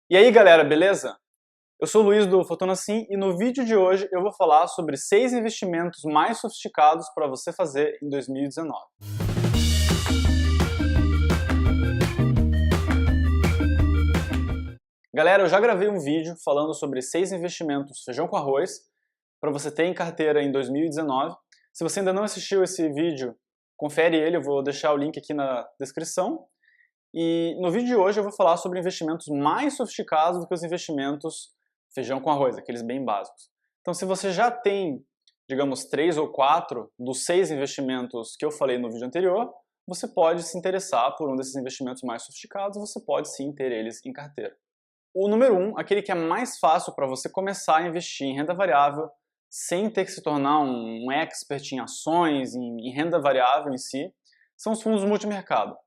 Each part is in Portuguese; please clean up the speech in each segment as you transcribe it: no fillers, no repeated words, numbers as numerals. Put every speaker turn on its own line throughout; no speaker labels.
E aí galera, beleza? Eu sou o Luiz do Fortuna Sim e no vídeo de hoje eu vou falar sobre 6 investimentos mais sofisticados para você fazer em 2019. Galera, eu já gravei um vídeo falando sobre 6 investimentos feijão com arroz para você ter em carteira em 2019. Se você ainda não assistiu esse vídeo, confere ele, eu vou deixar o link aqui na descrição. E no vídeo de hoje eu vou falar sobre investimentos mais sofisticados do que os investimentos feijão com arroz, aqueles bem básicos. Então se você já tem, digamos, 3 ou 4 dos 6 investimentos que eu falei no vídeo anterior, você pode se interessar por um desses investimentos mais sofisticados, você pode sim ter eles em carteira. O número 1, aquele que é mais fácil para você começar a investir em renda variável, sem ter que se tornar um expert em ações, em renda variável em si, são os fundos multimercado.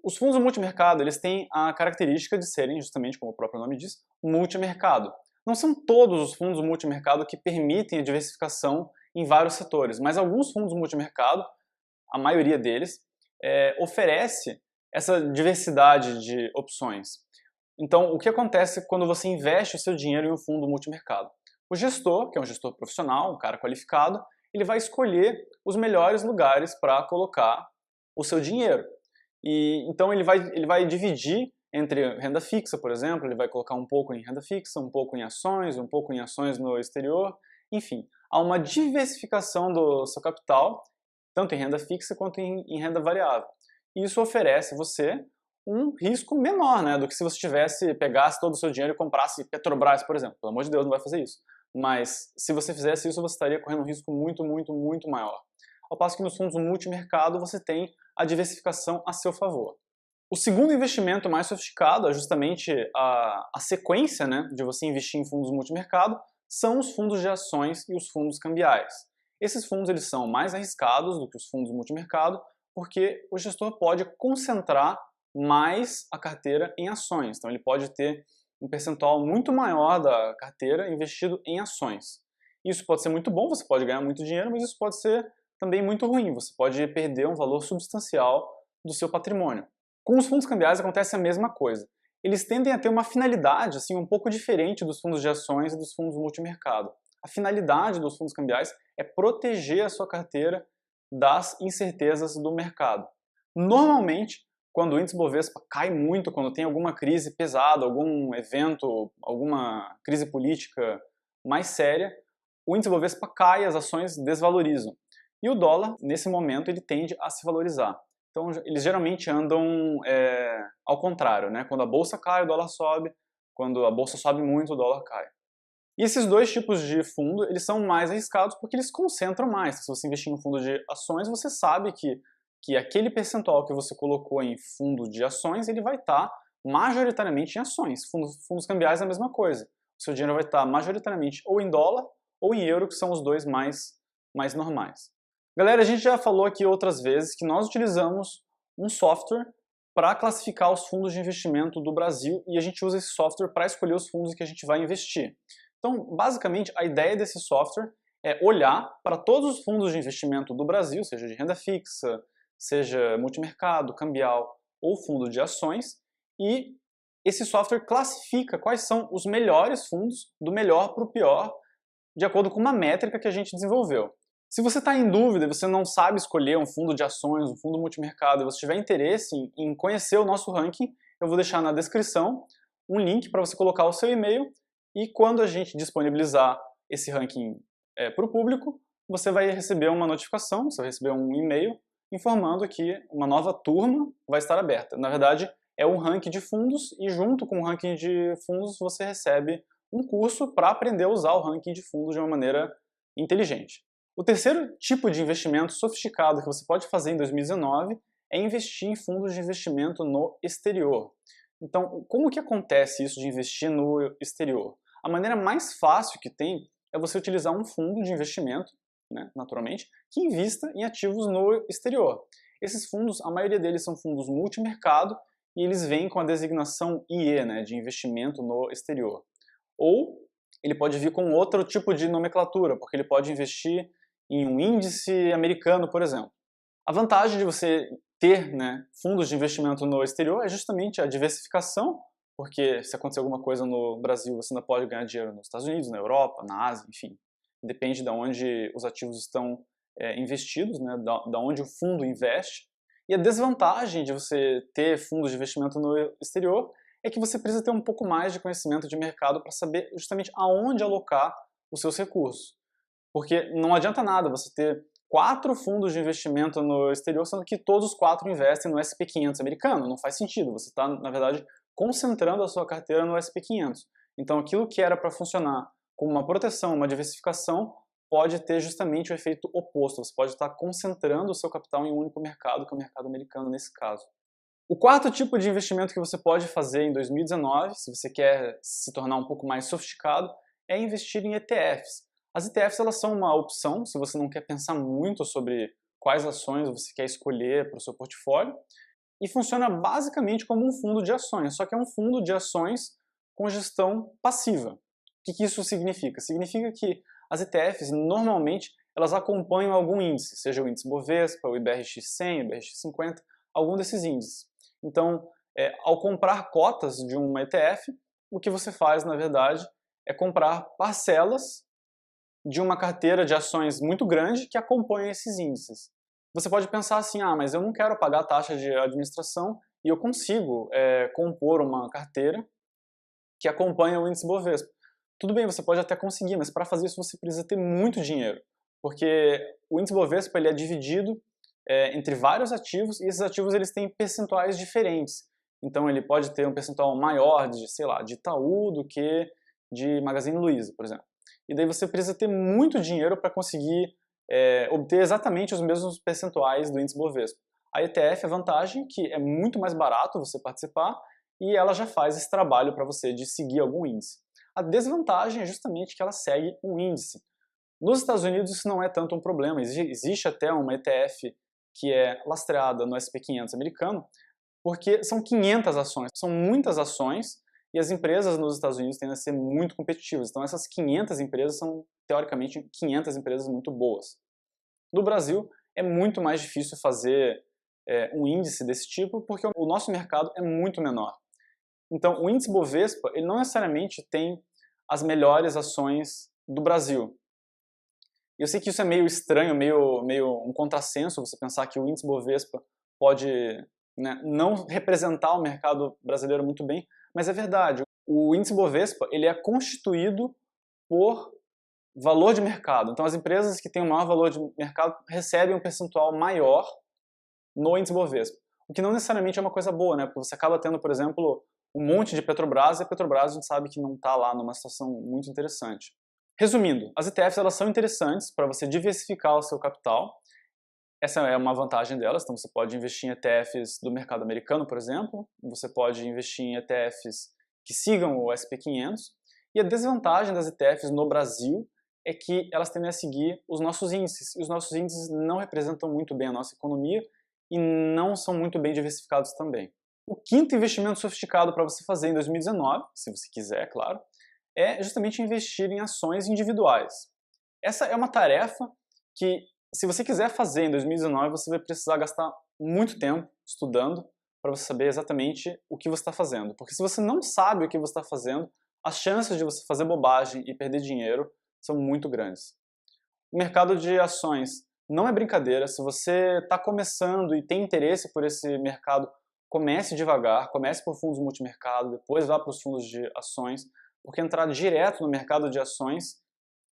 Os fundos multimercado, eles têm a característica de serem, justamente como o próprio nome diz, multimercado. Não são todos os fundos multimercado que permitem a diversificação em vários setores, mas alguns fundos multimercado, a maioria deles, oferece essa diversidade de opções. Então, o que acontece quando você investe o seu dinheiro em um fundo multimercado? O gestor, que é um gestor profissional, um cara qualificado, ele vai escolher os melhores lugares para colocar o seu dinheiro. E então ele vai dividir entre renda fixa, por exemplo, ele vai colocar um pouco em renda fixa, um pouco em ações, um pouco em ações no exterior, enfim, há uma diversificação do seu capital, tanto em renda fixa quanto em renda variável. E isso oferece a você um risco menor, né, do que se você pegasse todo o seu dinheiro e comprasse Petrobras, por exemplo. Pelo amor de Deus, não vai fazer isso. Mas se você fizesse isso, você estaria correndo um risco muito, muito, muito maior. Ao passo que nos fundos multimercado você tem a diversificação a seu favor. O segundo investimento mais sofisticado, é justamente a sequência, né, de você investir em fundos multimercado, são os fundos de ações e os fundos cambiais. Esses fundos eles são mais arriscados do que os fundos multimercado, porque o gestor pode concentrar mais a carteira em ações. Então ele pode ter um percentual muito maior da carteira investido em ações. Isso pode ser muito bom, você pode ganhar muito dinheiro, mas isso pode ser também muito ruim, você pode perder um valor substancial do seu patrimônio. Com os fundos cambiais acontece a mesma coisa. Eles tendem a ter uma finalidade assim, um pouco diferente dos fundos de ações e dos fundos multimercado. A finalidade dos fundos cambiais é proteger a sua carteira das incertezas do mercado. Normalmente, quando o índice Bovespa cai muito, quando tem alguma crise pesada, algum evento, alguma crise política mais séria, o índice Bovespa cai, as ações desvalorizam. E o dólar, nesse momento, ele tende a se valorizar. Então, eles geralmente andam ao contrário, né? Quando a bolsa cai, o dólar sobe. Quando a bolsa sobe muito, o dólar cai. E esses dois tipos de fundo, eles são mais arriscados porque eles concentram mais. Se você investir em um fundo de ações, você sabe que aquele percentual que você colocou em fundo de ações, ele vai estar majoritariamente em ações. Fundos cambiais é a mesma coisa. O seu dinheiro vai estar majoritariamente ou em dólar ou em euro, que são os dois mais normais. Galera, a gente já falou aqui outras vezes que nós utilizamos um software para classificar os fundos de investimento do Brasil e a gente usa esse software para escolher os fundos que a gente vai investir. Então, basicamente, a ideia desse software é olhar para todos os fundos de investimento do Brasil, seja de renda fixa, seja multimercado, cambial ou fundo de ações, e esse software classifica quais são os melhores fundos, do melhor para o pior, de acordo com uma métrica que a gente desenvolveu. Se você está em dúvida e você não sabe escolher um fundo de ações, um fundo multimercado, e você tiver interesse em conhecer o nosso ranking, eu vou deixar na descrição um link para você colocar o seu e-mail e quando a gente disponibilizar esse ranking para o público, você vai receber uma notificação, você vai receber um e-mail informando que uma nova turma vai estar aberta. Na verdade, é um ranking de fundos e junto com o ranking de fundos você recebe um curso para aprender a usar o ranking de fundos de uma maneira inteligente. O terceiro tipo de investimento sofisticado que você pode fazer em 2019 é investir em fundos de investimento no exterior. Então, como que acontece isso de investir no exterior? A maneira mais fácil que tem é você utilizar um fundo de investimento, né, naturalmente, que invista em ativos no exterior. Esses fundos, a maioria deles são fundos multimercado e eles vêm com a designação IE, né, de investimento no exterior. Ou ele pode vir com outro tipo de nomenclatura, porque ele pode investir em um índice americano, por exemplo. A vantagem de você ter, né, fundos de investimento no exterior é justamente a diversificação porque se acontecer alguma coisa no Brasil, você ainda pode ganhar dinheiro nos Estados Unidos, na Europa, na Ásia, enfim. Depende de onde os ativos estão investidos, né, da onde o fundo investe. E a desvantagem de você ter fundos de investimento no exterior é que você precisa ter um pouco mais de conhecimento de mercado para saber justamente aonde alocar os seus recursos. Porque não adianta nada você ter 4 fundos de investimento no exterior, sendo que todos os 4 investem no SP500 americano. Não faz sentido. Você está, na verdade, concentrando a sua carteira no SP500. Então, aquilo que era para funcionar como uma proteção, uma diversificação, pode ter justamente o efeito oposto. Você pode estar concentrando o seu capital em um único mercado, que é o mercado americano nesse caso. O quarto tipo de investimento que você pode fazer em 2019, se você quer se tornar um pouco mais sofisticado, é investir em ETFs. As ETFs elas são uma opção se você não quer pensar muito sobre quais ações você quer escolher para o seu portfólio, e funciona basicamente como um fundo de ações, só que é um fundo de ações com gestão passiva. O que isso significa? Significa que as ETFs, normalmente, elas acompanham algum índice, seja o índice Bovespa, o IBRX100, o IBRX50, algum desses índices. Então, ao comprar cotas de uma ETF, o que você faz, na verdade, é comprar parcelas de uma carteira de ações muito grande que acompanha esses índices. Você pode pensar assim, mas eu não quero pagar a taxa de administração e eu consigo compor uma carteira que acompanha o índice Bovespa. Tudo bem, você pode até conseguir, mas para fazer isso você precisa ter muito dinheiro, porque o índice Bovespa ele é dividido entre vários ativos e esses ativos eles têm percentuais diferentes. Então ele pode ter um percentual maior de, sei lá, de Itaú do que de Magazine Luiza, por exemplo. E daí você precisa ter muito dinheiro para conseguir obter exatamente os mesmos percentuais do índice Bovespa. A ETF, a vantagem é que é muito mais barato você participar e ela já faz esse trabalho para você de seguir algum índice. A desvantagem é justamente que ela segue um índice. Nos Estados Unidos isso não é tanto um problema, existe até uma ETF que é lastreada no SP500 americano, porque são 500 ações, são muitas ações, e as empresas nos Estados Unidos tendem a ser muito competitivas. Então essas 500 empresas são, teoricamente, 500 empresas muito boas. No Brasil, é muito mais difícil fazer um índice desse tipo, porque o nosso mercado é muito menor. Então, o índice Bovespa, ele não necessariamente tem as melhores ações do Brasil. Eu sei que isso é meio estranho, meio um contrassenso, você pensar que o índice Bovespa pode não representar o mercado brasileiro muito bem, mas é verdade. O índice Bovespa ele é constituído por valor de mercado. Então, as empresas que têm o maior valor de mercado recebem um percentual maior no índice Bovespa. O que não necessariamente é uma coisa boa, né? Porque você acaba tendo, por exemplo, um monte de Petrobras, e a Petrobras a gente sabe que não está lá numa situação muito interessante. Resumindo, as ETFs elas são interessantes para você diversificar o seu capital. Essa é uma vantagem delas, então você pode investir em ETFs do mercado americano, por exemplo, você pode investir em ETFs que sigam o SP500, e a desvantagem das ETFs no Brasil é que elas tendem a seguir os nossos índices, e os nossos índices não representam muito bem a nossa economia e não são muito bem diversificados também. O quinto investimento sofisticado para você fazer em 2019, se você quiser, é claro, é justamente investir em ações individuais. Essa é uma tarefa que, se você quiser fazer em 2019, você vai precisar gastar muito tempo estudando para você saber exatamente o que você está fazendo. Porque se você não sabe o que você está fazendo, as chances de você fazer bobagem e perder dinheiro são muito grandes. O mercado de ações não é brincadeira. Se você está começando e tem interesse por esse mercado, comece devagar, comece por fundos multimercado, depois vá para os fundos de ações, porque entrar direto no mercado de ações,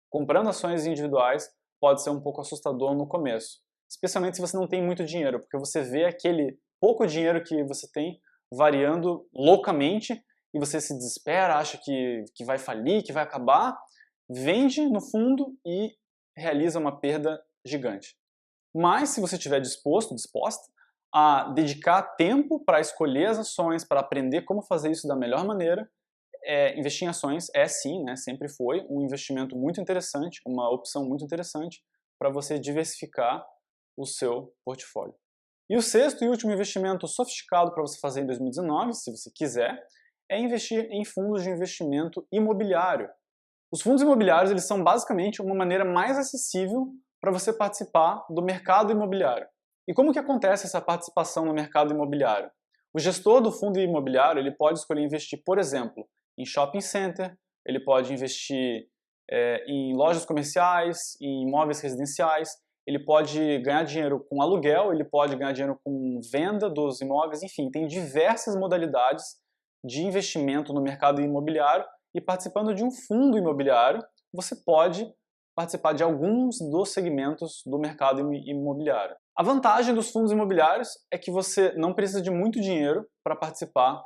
comprando ações individuais, pode ser um pouco assustador no começo. Especialmente se você não tem muito dinheiro, porque você vê aquele pouco dinheiro que você tem variando loucamente e você se desespera, acha que vai falir, que vai acabar, vende no fundo e realiza uma perda gigante. Mas se você estiver disposta a dedicar tempo para escolher as ações, para aprender como fazer isso da melhor maneira, investir em ações é sim, sempre foi um investimento muito interessante, uma opção muito interessante para você diversificar o seu portfólio. E o sexto e último investimento sofisticado para você fazer em 2019, se você quiser, é investir em fundos de investimento imobiliário. Os fundos imobiliários eles são basicamente uma maneira mais acessível para você participar do mercado imobiliário. E como que acontece essa participação no mercado imobiliário? O gestor do fundo imobiliário ele pode escolher investir, por exemplo, em shopping center, ele pode investir em lojas comerciais, em imóveis residenciais, ele pode ganhar dinheiro com aluguel, ele pode ganhar dinheiro com venda dos imóveis, enfim, tem diversas modalidades de investimento no mercado imobiliário e participando de um fundo imobiliário, você pode participar de alguns dos segmentos do mercado imobiliário. A vantagem dos fundos imobiliários é que você não precisa de muito dinheiro para participar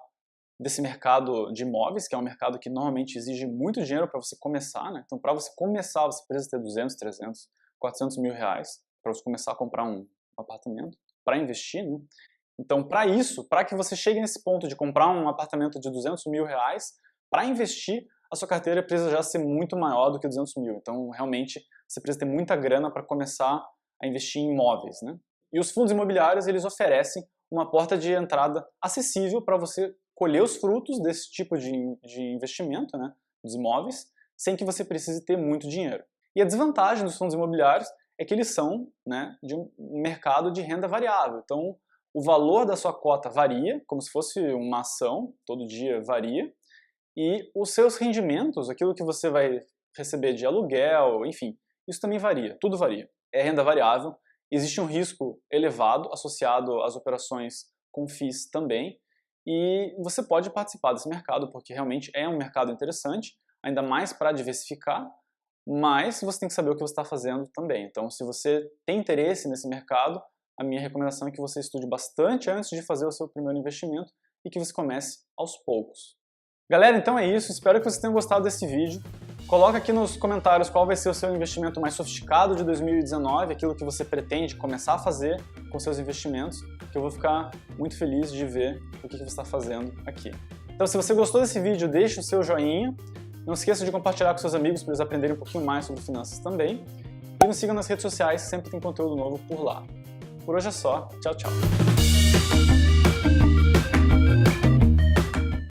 desse mercado de imóveis, que é um mercado que normalmente exige muito dinheiro para você começar, né? Então, para você começar, você precisa ter 200, 300, 400 mil reais para você começar a comprar um apartamento, para investir, né? Então, para isso, para que você chegue nesse ponto de comprar um apartamento de 200 mil reais, para investir, a sua carteira precisa já ser muito maior do que 200 mil. Então, realmente, você precisa ter muita grana para começar a investir em imóveis, né? E os fundos imobiliários, eles oferecem uma porta de entrada acessível para você colher os frutos desse tipo de investimento, né, dos imóveis, sem que você precise ter muito dinheiro. E a desvantagem dos fundos imobiliários é que eles são, né, de um mercado de renda variável. Então, o valor da sua cota varia, como se fosse uma ação, todo dia varia, e os seus rendimentos, aquilo que você vai receber de aluguel, enfim, isso também varia, tudo varia. É renda variável, existe um risco elevado associado às operações com FIIs também, e você pode participar desse mercado, porque realmente é um mercado interessante, ainda mais para diversificar, mas você tem que saber o que você está fazendo também. Então, se você tem interesse nesse mercado, a minha recomendação é que você estude bastante antes de fazer o seu primeiro investimento e que você comece aos poucos. Galera, então é isso. Espero que vocês tenham gostado desse vídeo. Coloca aqui nos comentários qual vai ser o seu investimento mais sofisticado de 2019, aquilo que você pretende começar a fazer com seus investimentos, que eu vou ficar muito feliz de ver o que você está fazendo aqui. Então, se você gostou desse vídeo, deixe o seu joinha. Não esqueça de compartilhar com seus amigos para eles aprenderem um pouquinho mais sobre finanças também. E nos sigam nas redes sociais, sempre tem conteúdo novo por lá. Por hoje é só. Tchau, tchau.